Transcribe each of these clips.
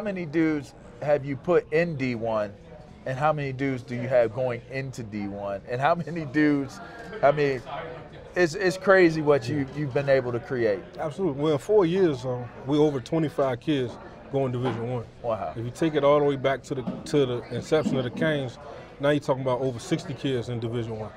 many dudes have you put in D1, and how many dudes do you have going into D1, and how many dudes? I mean, it's crazy what you've been able to create. Absolutely. Well, in 4 years, we over 25 kids going Division I. Wow. If you take it all the way back to the inception of the Canes, now you're talking about over 60 kids in Division I.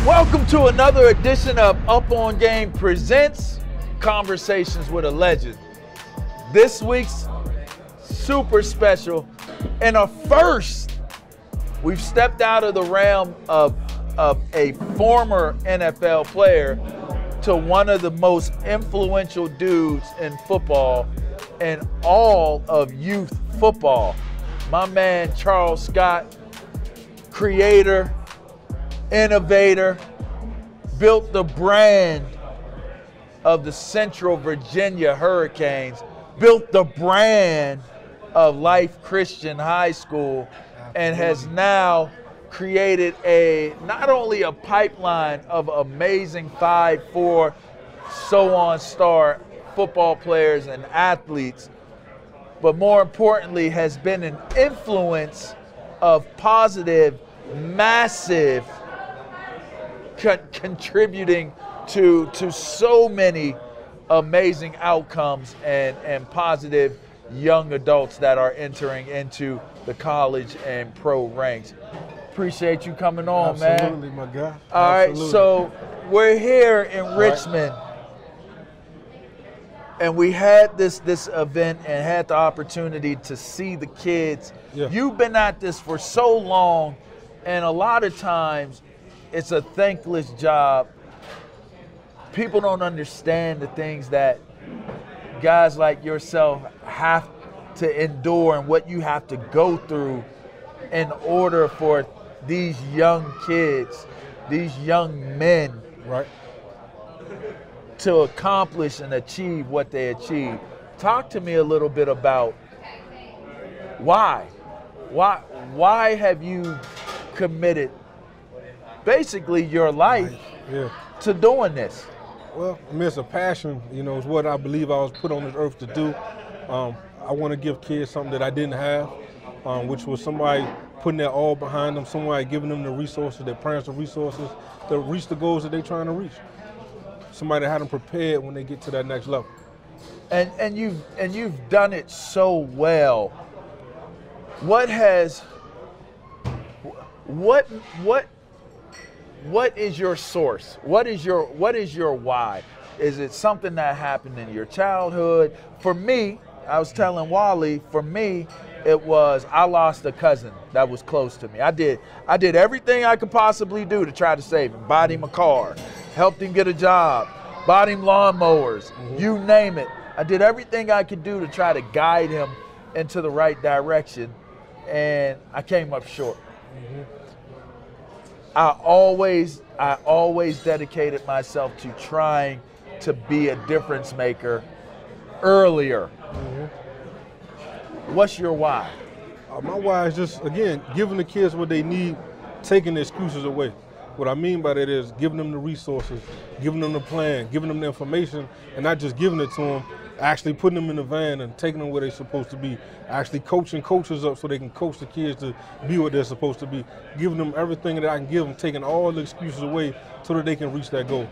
Welcome to another edition of Up On Game Presents Conversations with a Legend. This week's super special and a first. We've stepped out of the realm of a former NFL player to one of the most influential dudes in football and all of youth football. My man Charles Scott, creator, innovator, built the brand of the Central Virginia Hurricanes, built the brand of Life Christian High School, and has now created not only a pipeline of amazing 5'4", so-on star football players and athletes, but more importantly has been an influence of positive, massive, contributing to so many amazing outcomes and positive young adults that are entering into the college and pro ranks. Appreciate you coming on, man. Absolutely, my guy. All right, so we're here in Richmond, and we had this event and had the opportunity to see the kids. Yeah. You've been at this for so long, and a lot of times it's a thankless job. People don't understand the things that guys like yourself have to endure and what you have to go through in order for these young kids, these young men, right, to accomplish and achieve what they achieve. Talk to me a little bit about why have you committed basically your life to doing this? Well, I mean, it's a passion, it's what I believe I was put on this earth to do. I want to give kids something that I didn't have, which was somebody putting their all behind them, somebody giving them the resources, their parents the resources to reach the goals that they're trying to reach. Somebody that had them prepared when they get to that next level. And you've done it so well. What is your source? What is your why? Is it something that happened in your childhood? For me, I was telling Wally, for me, it was I lost a cousin that was close to me. I did everything I could possibly do to try to save him. Bought him a car, helped him get a job, bought him lawnmowers, you name it. I did everything I could do to try to guide him into the right direction, and I came up short. I always dedicated myself to trying to be a difference maker earlier. What's your why? My why is just, again, giving the kids what they need, taking the excuses away. What I mean by that is giving them the resources, giving them the plan, giving them the information, and not just giving it to them, actually putting them in the van and taking them where they're supposed to be, actually coaching coaches up so they can coach the kids to be what they're supposed to be, giving them everything that I can give them, taking all the excuses away so that they can reach that goal.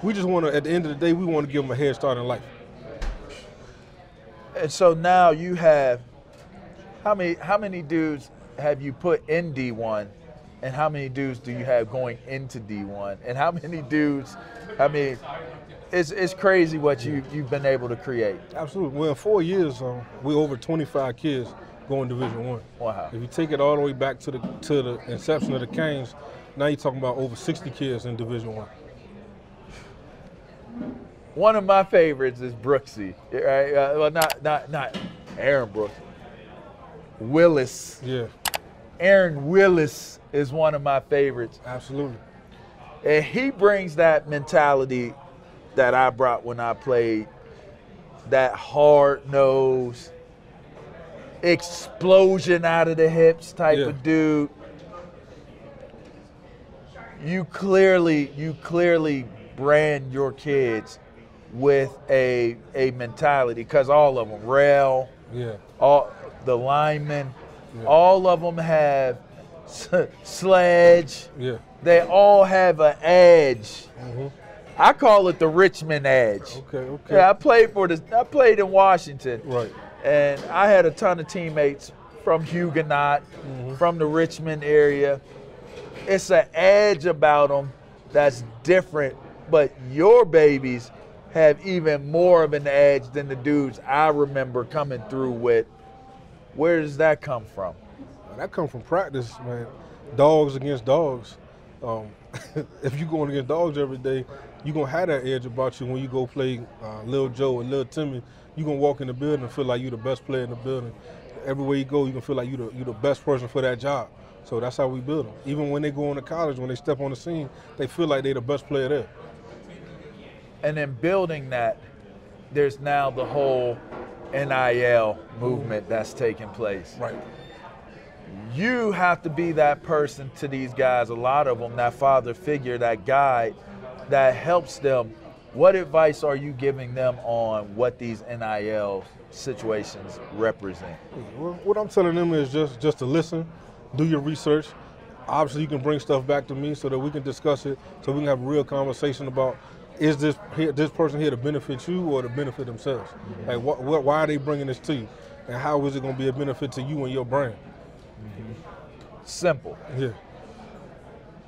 We just want to, at the end of the day, we want to give them a head start in life. And so now you have, how many dudes have you put in D1, and how many dudes do you have going into D1, and how many dudes, I mean, it's crazy what you've been able to create. Absolutely. Well, in 4 years, we over 25 kids going Division I. Wow. If you take it all the way back to the inception of the Canes, now you're talking about over 60 kids in Division I. One of my favorites is Brooksy, right? Well, not Aaron Brooks. Willis. Yeah. Aaron Willis is one of my favorites. Absolutely. And he brings that mentality that I brought when I played, that hard nose, explosion out of the hips type of dude. you clearly brand your kids with a mentality, because all of them, Rail, all the linemen, all of them have Sledge. They all have an edge. I call it the Richmond Edge. Okay. Yeah, I played in Washington. Right. And I had a ton of teammates from Huguenot, from the Richmond area. It's an edge about them that's different, but your babies have even more of an edge than the dudes I remember coming through with. Where does that come from? That comes from practice, man. Dogs against dogs. If you're going against dogs every day, you're going to have that edge about you when you go play Lil Joe or Lil Timmy. You're going to walk in the building and feel like you're the best player in the building. Everywhere you go, you're going to feel like you're the best person for that job. So that's how we build them. Even when they go into college, when they step on the scene, they feel like they're the best player there. And in building that, there's now the whole NIL movement that's taking place. Right. You have to be that person to these guys, a lot of them, that father figure, that guide that helps them. What advice are you giving them on what these NIL situations represent? Well, what I'm telling them is just to listen, do your research. Obviously, you can bring stuff back to me so that we can discuss it, so we can have a real conversation about, is this person here to benefit you or to benefit themselves? Like, why are they bringing this to you? And how is it going to be a benefit to you and your brand? Simple. Yeah.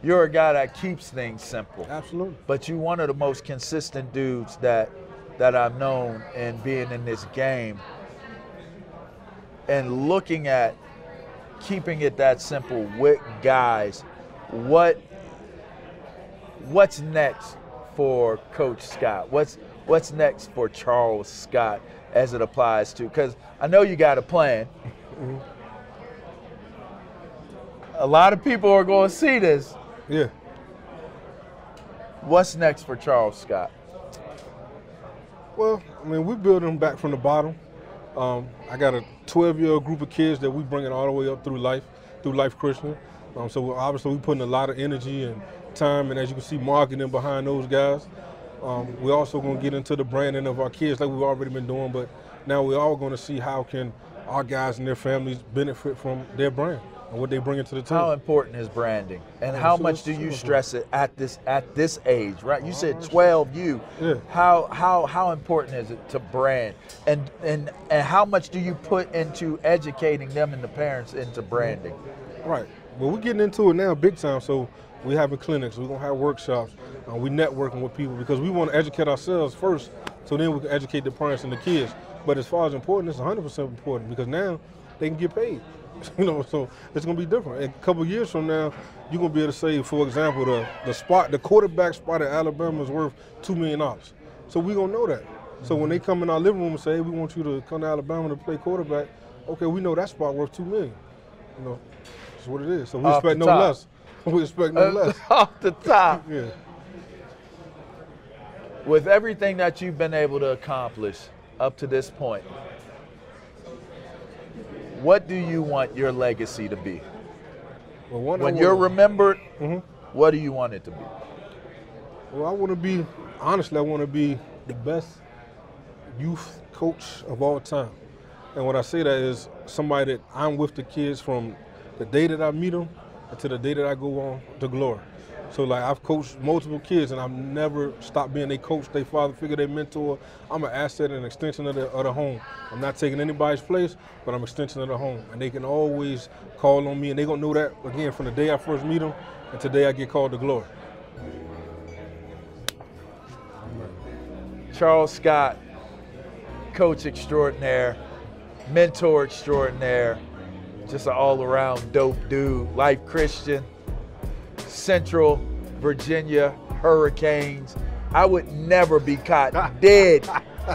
You're a guy that keeps things simple. Absolutely. But you're one of the most consistent dudes that I've known in being in this game. And looking at keeping it that simple with guys, what's next for Coach Scott? What's next for Charles Scott as it applies to? Because I know you got a plan. A lot of people are going to see this. Yeah. What's next for Charles Scott? Well, I mean, we build them back from the bottom. I got a 12-year-old group of kids that we bringing all the way up through Life Christian. So obviously we putting a lot of energy and time, and as you can see, marketing behind those guys. We're also going to get into the branding of our kids like we've already been doing, but now we're all going to see how can our guys and their families benefit from their brand and what they bring into the team. How important is branding, and how much do you stress it at this age? Right, you said 12U. Yeah. How important is it to brand, and how much do you put into educating them and the parents into branding? Right. Well, we're getting into it now big time. So we're having clinics. We're gonna have workshops. We're networking with people because we want to educate ourselves first, so then we can educate the parents and the kids. But as far as important, it's 100% important because now they can get paid. So it's gonna be different. A couple of years from now, you're gonna be able to say, for example, the quarterback spot at Alabama is worth $2 million. So we're gonna know that. So when they come in our living room and say, hey, we want you to come to Alabama to play quarterback, okay, we know that spot worth $2 million. That's what it is. So we expect no less. We expect no less. Off the top. Yeah. With everything that you've been able to accomplish up to this point, what do you want your legacy to be? Well, when you're remembered, what do you want it to be? Well, I want to be the best youth coach of all time. And when I say that is somebody that I'm with the kids from the day that I meet them to the day that I go on to glory. So like I've coached multiple kids and I've never stopped being their coach, their father figure, their mentor. I'm an asset and an extension of the home. I'm not taking anybody's place, but I'm an extension of the home. And they can always call on me and they're gonna know that again from the day I first meet them and today I get called to glory. Charles Scott, coach extraordinaire, mentor extraordinaire, just an all-around dope dude, life Christian, Central Virginia Hurricanes. I would never be caught dead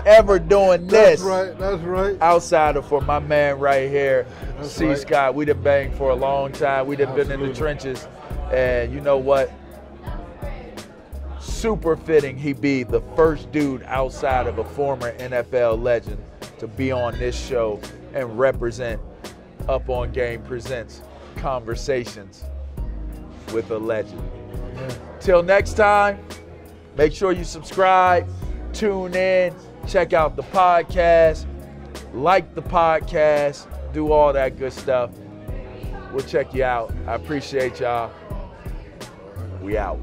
ever doing this. That's right. Outside of for my man right here, C. Right. Scott. We done banged for a long time. We done been in the trenches. And you know what? Super fitting he be the first dude outside of a former NFL legend to be on this show and represent Up On Game Presents Conversations with a Legend. Till next time, make sure you subscribe, tune in, check out the podcast, like the podcast, do all that good stuff. We'll check you out. I appreciate y'all. We out.